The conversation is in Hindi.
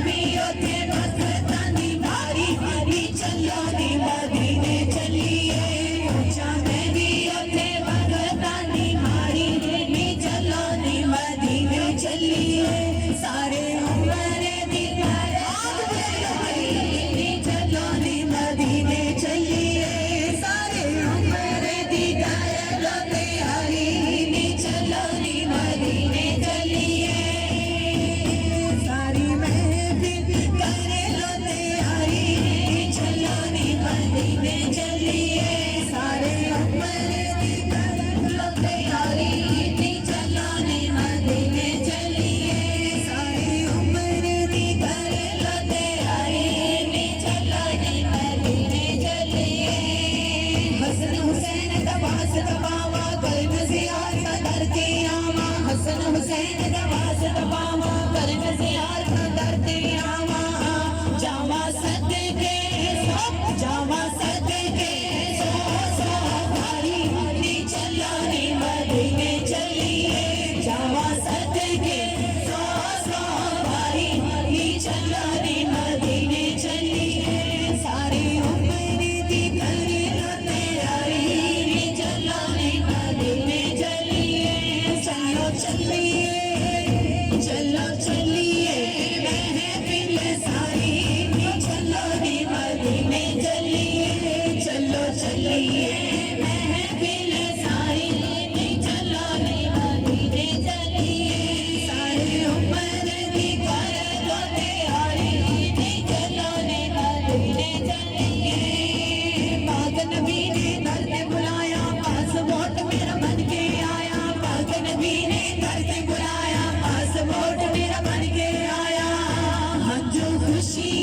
भी उथे भगतानी मारी नी चलो नी मदीने चलिए ऊंचा मैं भी उथे भगतानी मारी नी चलो नी मदीने चलिए सारे उम्र दी नी चलो नी मदीने चलिए सारे उम्र दी लो तैयारी नी चलो नी मदीने चलिए सारी महफिल करे लो तैयारी नी चलो नी मदीने चलिए सारे उम्र दी लो तैयारी नी चलो नी मदीने चलिए सारी उम्र दी करे लो तैयारी नी चलो नी मदीने चलिए हसन हुसैन दबास दबावा कल ज़ियार करते आवा हसन हुसैन दबास दबावा कल ज़ियार करते आवा जावा सदके जावा सदके सो भारी नी चलो नी मदीने चलिए जावा सदके सो भारी नी चलो नी मदीने चलिए सारी उम्र दी करे लो तैयारी नी चलो नी मदीने चलिए चलो चलिए चलो चलिए महफिल सारी नी चलो नी मदीने चलिए चलो चलिए महफिल सारी नी चलो नी मदीने चलिए सारे उम्र दी करे लो तैयारी नी चलो नी मदीने चलिए पाक नबी ने दर पे बुलाया पासपोर्ट मेरा बन के आया पाक नबी ने दर पे बुलाया पासपोर्ट मेरा बन के आया हम जो खुशी